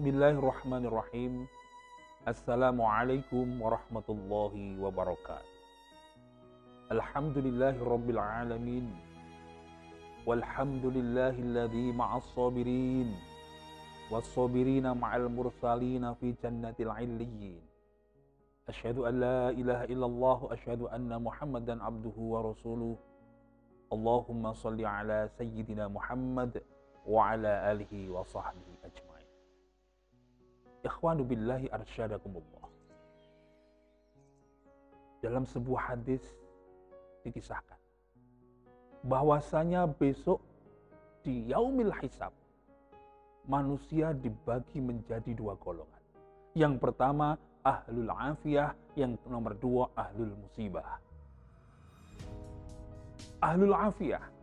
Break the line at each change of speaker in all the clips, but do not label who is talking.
Bismillahirrahmanirrahim. Assalamualaikum warahmatullahi wabarakatuh. Alhamdulillahirabbil alamin. Walhamdulillahilladzi ma'as sabirin. Was-sabirina ma'al mursalina fi jannatil 'illiyyin. Asyhadu an la ilaha illallah wa asyhadu anna Muhammadan abduhu wa rasuluh. Allahumma shalli ala sayyidina Muhammad wa ala alihi wa sahbihi ajma'in. Ikhwanu billahi arsyadakumullah. Dalam sebuah hadis dikisahkan bahwasanya besok di yaumil hisab manusia dibagi menjadi dua golongan. Yang pertama ahlul afiyah, yang nomor dua ahlul musibah. Ahlul afiyah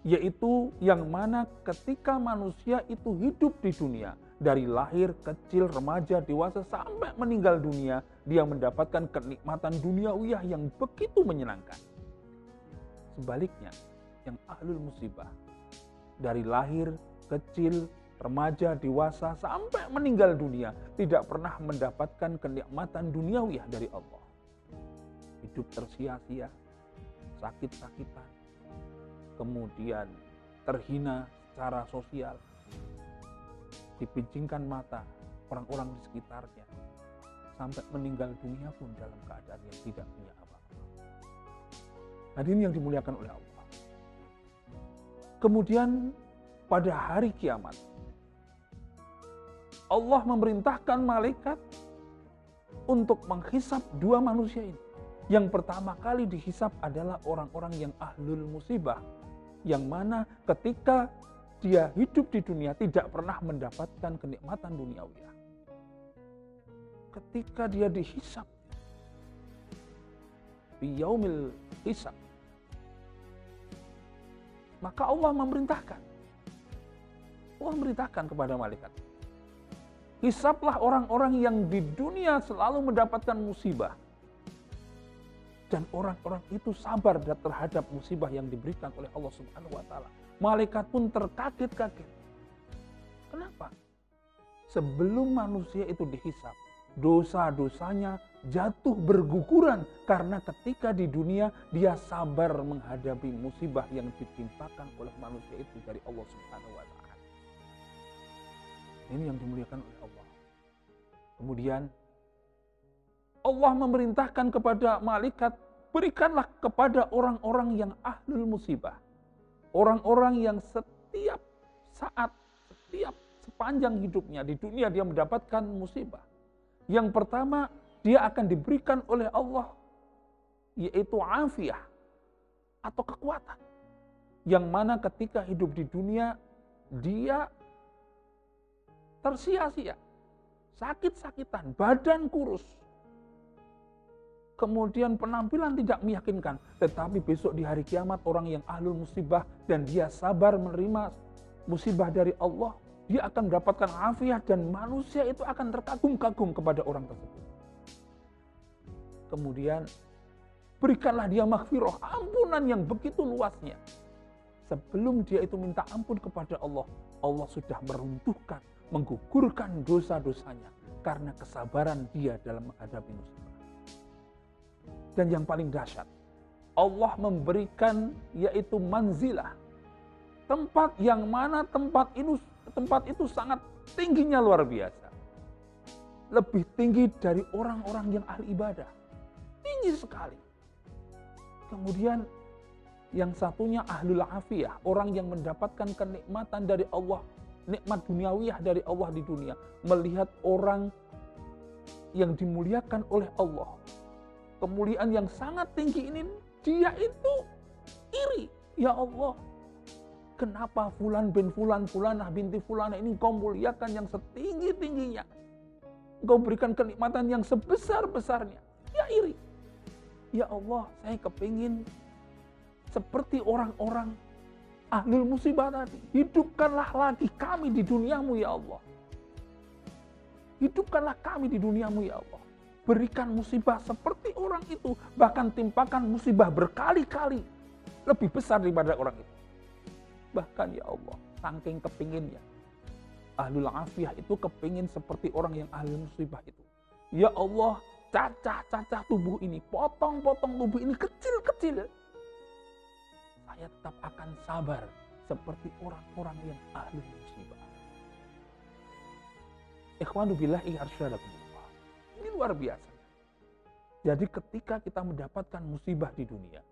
yaitu yang mana ketika manusia itu hidup di dunia, dari lahir, kecil, remaja, dewasa, sampai meninggal dunia, dia mendapatkan kenikmatan duniawiyah yang begitu menyenangkan. Sebaliknya, yang ahlul musibah, dari lahir, kecil, remaja, dewasa, sampai meninggal dunia, tidak pernah mendapatkan kenikmatan duniawiyah dari Allah. Hidup tersia-sia, sakit-sakitan, kemudian terhina secara sosial, dipinjingkan mata orang-orang di sekitarnya, sampai meninggal dunia pun dalam keadaan yang tidak punya apa-apa. Hadirin yang dimuliakan oleh Allah. Kemudian pada hari kiamat, Allah memerintahkan malaikat untuk menghisap dua manusia ini. Yang pertama kali dihisap adalah orang-orang yang ahlul musibah, yang mana ketika dia hidup di dunia tidak pernah mendapatkan kenikmatan duniawiyah. Ketika dia dihisap di yaumil hisab, maka Allah memerintahkan kepada malaikat, hisaplah orang-orang yang di dunia selalu mendapatkan musibah, dan orang-orang itu sabar terhadap musibah yang diberikan oleh Allah Subhanahu wa taala. Malaikat pun terkaget-kaget. Kenapa? Sebelum manusia itu dihisap, dosa-dosanya jatuh berguguran karena ketika di dunia dia sabar menghadapi musibah yang ditimpakan oleh manusia itu dari Allah Subhanahu wa taala. Ini yang dimuliakan oleh Allah. Kemudian Allah memerintahkan kepada malaikat, berikanlah kepada orang-orang yang ahlul musibah, orang-orang yang setiap saat, sepanjang hidupnya di dunia dia mendapatkan musibah. Yang pertama, dia akan diberikan oleh Allah yaitu afiyah atau kekuatan. Yang mana ketika hidup di dunia dia tersia-sia, sakit-sakitan, badan kurus, kemudian penampilan tidak meyakinkan. Tetapi besok di hari kiamat orang yang ahlul musibah dan dia sabar menerima musibah dari Allah, dia akan mendapatkan afiat dan manusia itu akan terkagum-kagum kepada orang tersebut. Kemudian berikanlah dia maghfirah, ampunan yang begitu luasnya. Sebelum dia itu minta ampun kepada Allah, Allah sudah meruntuhkan, menggugurkan dosa-dosanya karena kesabaran dia dalam menghadapi musibah. Dan yang paling dahsyat, Allah memberikan yaitu manzilah, tempat yang mana tempat itu sangat tingginya luar biasa. Lebih tinggi dari orang-orang yang ahli ibadah. Tinggi sekali. Kemudian yang satunya ahlul afiyah, orang yang mendapatkan kenikmatan dari Allah, nikmat duniawiyah dari Allah di dunia, melihat orang yang dimuliakan oleh Allah, kemuliaan yang sangat tinggi ini, dia itu iri. Ya Allah, kenapa fulan bin fulan, fulanah binti fulanah ini kau muliakan yang setinggi-tingginya, kau berikan kenikmatan yang sebesar-besarnya. Dia iri. Ya Allah, saya kepingin seperti orang-orang ahlul musibah tadi. Hidupkanlah lagi kami di duniamu ya Allah. Hidupkanlah kami di duniamu ya Allah. Berikan musibah seperti orang itu, bahkan timpakan musibah berkali-kali lebih besar daripada orang itu. Bahkan ya Allah, saking kepinginnya, Ahlul afiyah itu kepingin seperti orang yang ahli musibah itu. Ya Allah, cacah-cacah tubuh ini, potong-potong tubuh ini kecil-kecil. Saya tetap akan sabar seperti orang-orang yang ahli musibah. Ikhwanu billahi arsyadakumullah. Ini luar biasa. Jadi ketika kita mendapatkan musibah di dunia,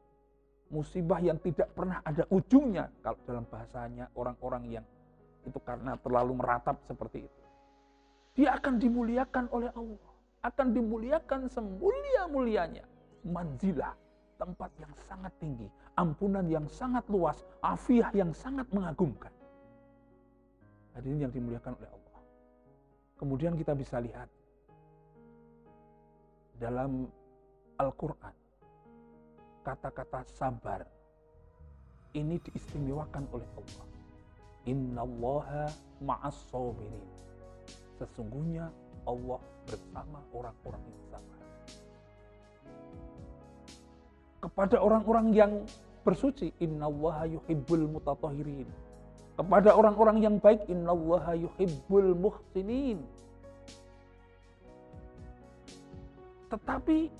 musibah yang tidak pernah ada ujungnya, kalau dalam bahasanya orang-orang yang itu karena terlalu meratap seperti itu, dia akan dimuliakan oleh Allah, akan dimuliakan semulia-mulianya, manzilah, tempat yang sangat tinggi, ampunan yang sangat luas, afiyah yang sangat mengagumkan. Hadirin yang dimuliakan oleh Allah. Kemudian kita bisa lihat dalam Al-Quran, kata-kata sabar ini diistimewakan oleh Allah. Innallaha ma'as sabirin. Sesungguhnya Allah bersama orang-orang yang sabar. Kepada orang-orang yang bersuci, innallaha yuhibbul mutatahhirin. Kepada orang-orang yang baik, innallaha yuhibbul muhsinin. Tetapi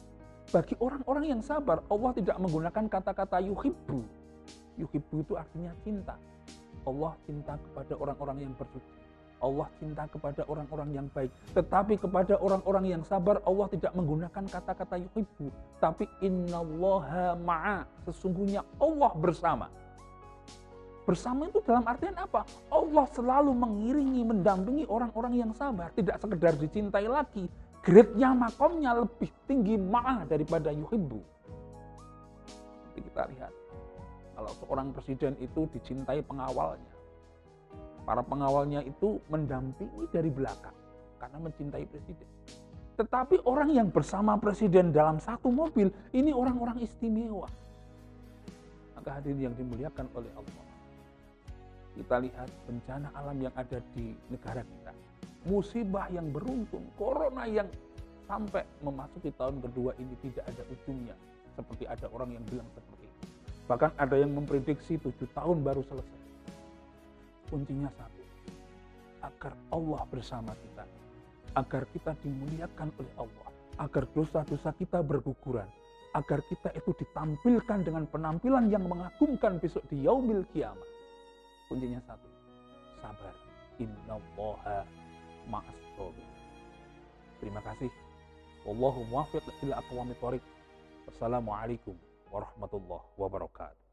bagi orang-orang yang sabar, Allah tidak menggunakan kata-kata yuhibbu. Yuhibbu itu artinya cinta. Allah cinta kepada orang-orang yang bersuci. Allah cinta kepada orang-orang yang baik. Tetapi kepada orang-orang yang sabar, Allah tidak menggunakan kata-kata yuhibbu. Tapi innallaha ma'a. Sesungguhnya Allah bersama. Bersama itu dalam artian apa? Allah selalu mengiringi, mendampingi orang-orang yang sabar. Tidak sekedar dicintai lagi. Grade-nya, makomnya lebih tinggi ma'a daripada yuhibbu. Nanti kita lihat. Kalau seorang presiden itu dicintai pengawalnya. Para pengawalnya itu mendampingi dari belakang karena mencintai presiden. Tetapi orang yang bersama presiden dalam satu mobil, ini orang-orang istimewa. Maka hadirin yang dimuliakan oleh Allah. Kita lihat bencana alam yang ada di negara kita. Musibah yang beruntun, corona yang sampai memasuki tahun kedua ini tidak ada ujungnya. Seperti ada orang yang bilang seperti itu. Bahkan ada yang memprediksi 7 tahun baru selesai. Kuncinya satu, agar Allah bersama kita, agar kita dimuliakan oleh Allah, agar dosa-dosa kita berguguran, agar kita itu ditampilkan dengan penampilan yang mengagumkan besok di yaumil qiyamah. Kuncinya satu, sabar. Innallaha ma'as sabirin. Terima kasih. Wallahu muwaffiq ila aqwamit thoriq. Wassalamualaikum warahmatullahi wabarakatuh.